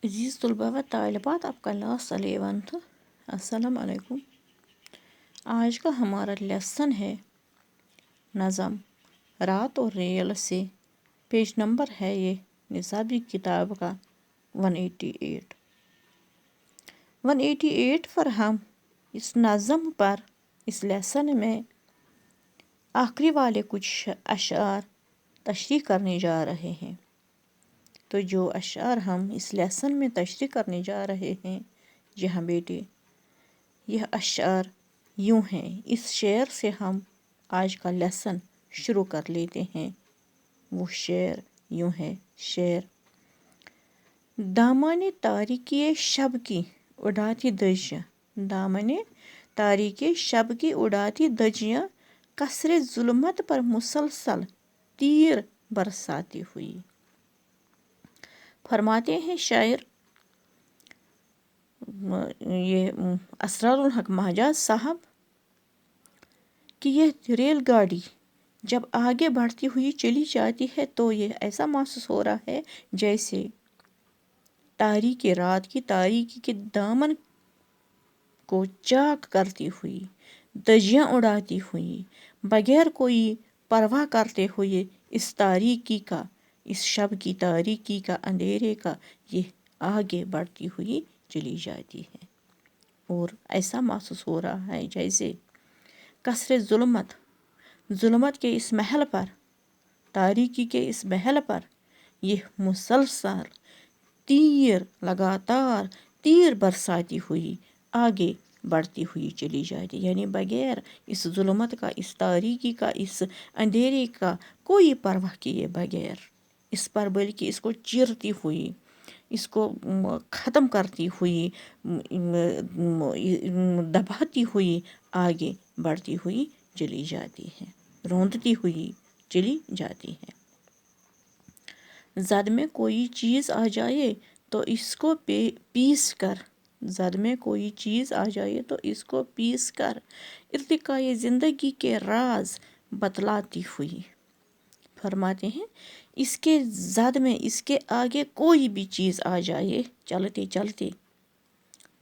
عزیز طلباء و طالبات، آپ کا کلاس 11 السلام علیکم۔ آج کا ہمارا لیسن ہے نظم رات اور ریل سے۔ پیج نمبر ہے یہ نصابی کتاب کا 188 پر ہم اس نظم پر اس لیسن میں آخری والے کچھ اشعار تشریح کرنے جا رہے ہیں۔ تو جو اشعار ہم اس لیسن میں تشریح کرنے جا رہے ہیں، جی ہاں بیٹے، یہ اشعار یوں ہیں۔ اس شعر سے ہم آج کا لیسن شروع کر لیتے ہیں۔ وہ شعر یوں ہے۔ شعر: دامن تاریکی شب کی اڑاتی دجیاں، دامن تاریکی شب کی اڑاتی دجیاں، قصر ظلمت پر مسلسل تیر برساتی ہوئی۔ فرماتے ہیں شاعر یہ اسرار الحق مہجاز صاحب کہ یہ ریل گاڑی جب آگے بڑھتی ہوئی چلی جاتی ہے تو یہ ایسا محسوس ہو رہا ہے جیسے تاریکی رات کی تاریکی کے دامن کو چاک کرتی ہوئی، دجیاں اڑاتی ہوئی، بغیر کوئی پرواہ کرتے ہوئے اس تاریکی کا، اس شب کی تاریکی کا، اندھیرے کا، یہ آگے بڑھتی ہوئی چلی جاتی ہے۔ اور ایسا محسوس ہو رہا ہے جیسے قصر ظلمت، ظلمت کے اس محل پر، تاریکی کے اس محل پر یہ مسلسل تیر، لگاتار تیر برساتی ہوئی آگے بڑھتی ہوئی چلی جاتی، یعنی بغیر اس ظلمت کا، اس تاریکی کا، اس اندھیرے کا کوئی پرواہ کیے بغیر اس پر، بلکہ اس کو چیرتی ہوئی، اس کو ختم کرتی ہوئی، دباتی ہوئی آگے بڑھتی ہوئی چلی جاتی ہے، روندتی ہوئی چلی جاتی ہے۔ زد میں کوئی چیز آ جائے تو اس کو پیس کر، زد میں کوئی چیز آ جائے تو اس کو پیس کر ارتقائے زندگی کے راز بتلاتی ہوئی۔ فرماتے ہیں اس کے زد میں، اس کے آگے کوئی بھی چیز آ جائے چلتے چلتے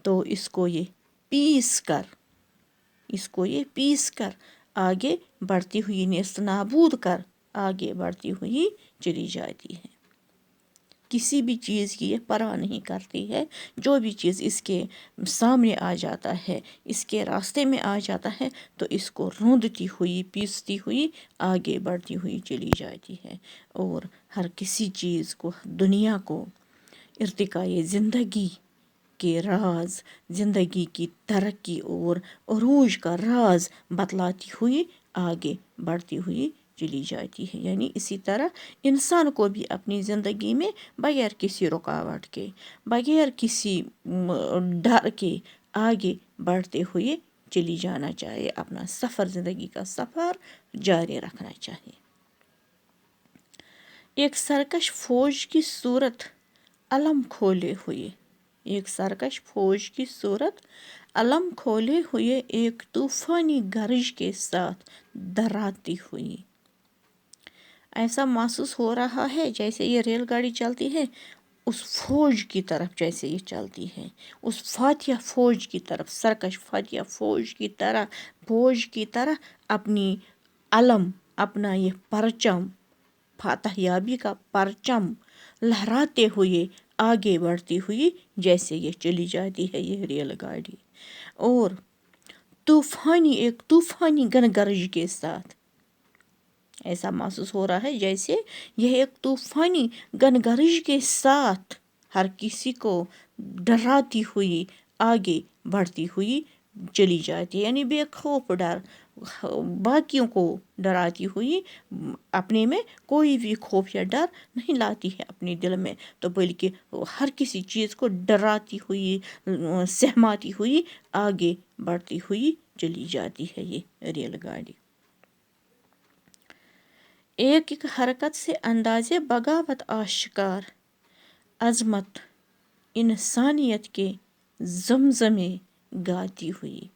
تو اس کو یہ پیس کر، اس کو یہ پیس کر آگے بڑھتی ہوئی، نیست نابود کر آگے بڑھتی ہوئی چلی جاتی ہے۔ کسی بھی چیز کی یہ پرواہ نہیں کرتی ہے، جو بھی چیز اس کے سامنے آ جاتا ہے، اس کے راستے میں آ جاتا ہے تو اس کو روندتی ہوئی، پیستی ہوئی آگے بڑھتی ہوئی چلی جاتی ہے۔ اور ہر کسی چیز کو، دنیا کو ارتقائے زندگی کے راز، زندگی کی ترقی اور عروج کا راز بتلاتی ہوئی آگے بڑھتی ہوئی چلی جاتی ہے۔ یعنی اسی طرح انسان کو بھی اپنی زندگی میں بغیر کسی رکاوٹ کے، بغیر کسی ڈر کے آگے بڑھتے ہوئے چلی جانا چاہیے، اپنا سفر، زندگی کا سفر جاری رکھنا چاہیے۔ ایک سرکش فوج کی صورت علم کھولے ہوئے، ایک سرکش فوج کی صورت علم کھولے ہوئے، ایک طوفانی گرج کے ساتھ دراتی ہوئی۔ ایسا محسوس ہو رہا ہے جیسے یہ ریل گاڑی چلتی ہے اس فوج کی طرف، جیسے یہ چلتی ہے اس فاتح فوج کی طرف، سرکش فاتح فوج کی طرح اپنی علم، اپنا یہ پرچم، فاتح یابی کا پرچم لہراتے ہوئے آگے بڑھتی ہوئی جیسے یہ چلی جاتی ہے یہ ریل گاڑی، اور ایک طوفانی گرج کے ساتھ ایسا محسوس ہو رہا ہے جیسے یہ ایک طوفانی گرج کے ساتھ ہر کسی کو ڈراتی ہوئی آگے بڑھتی ہوئی چلی جاتی ہے، یعنی بے خوف ڈر، باقیوں کو ڈراتی ہوئی، اپنے میں کوئی بھی خوف یا ڈر نہیں لاتی ہے اپنے دل میں، تو بلکہ ہر کسی چیز کو ڈراتی ہوئی، سہماتی ہوئی آگے بڑھتی ہوئی چلی جاتی ہے یہ ریل گاڑی۔ ایک ایک حرکت سے انداز بغاوت آشکار، عظمت انسانیت کے زمزمے گاتی ہوئی،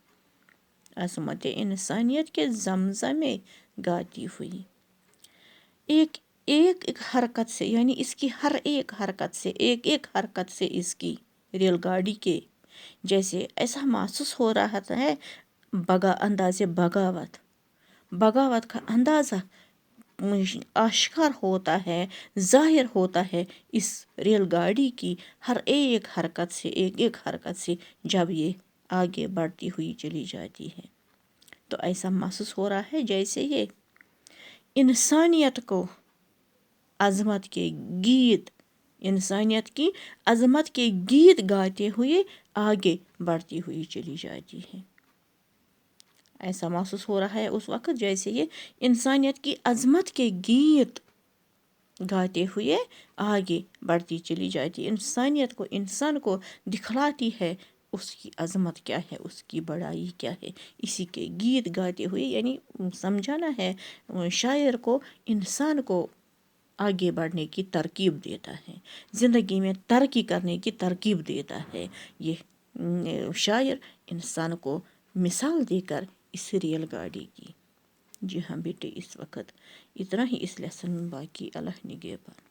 عظمت انسانیت کے زمزمے گاتی ہوئی۔ ایک ایک ایک حرکت سے، یعنی اس کی ہر ایک حرکت سے، ایک ایک حرکت سے اس کی ریل گاڑی کے جیسے ایسا محسوس ہو رہا ہے انداز بغاوت کا اندازہ آشکار ہوتا ہے، ظاہر ہوتا ہے اس ریل گاڑی کی ہر ایک حرکت سے، ایک ایک حرکت سے جب یہ آگے بڑھتی ہوئی چلی جاتی ہے تو ایسا محسوس ہو رہا ہے جیسے یہ انسانیت کو عظمت کے گیت، انسانیت کی عظمت کے گیت گاتے ہوئے آگے بڑھتی ہوئی چلی جاتی ہے۔ ایسا محسوس ہو رہا ہے اس وقت جیسے یہ انسانیت کی عظمت کے گیت گاتے ہوئے آگے بڑھتی چلی جاتی ہے، انسانیت کو، انسان کو دکھلاتی ہے اس کی عظمت کیا ہے، اس کی بڑائی کیا ہے، اسی کے گیت گاتے ہوئے، یعنی سمجھانا ہے شاعر کو انسان کو آگے بڑھنے کی ترغیب دیتا ہے، زندگی میں ترقی کرنے کی ترغیب دیتا ہے یہ شاعر انسان کو مثال دے کر اس ریل گاڑی کی۔ جی ہاں بیٹے، اس وقت اتنا ہی اس لیسن میں، باقی اللہ نگہبان۔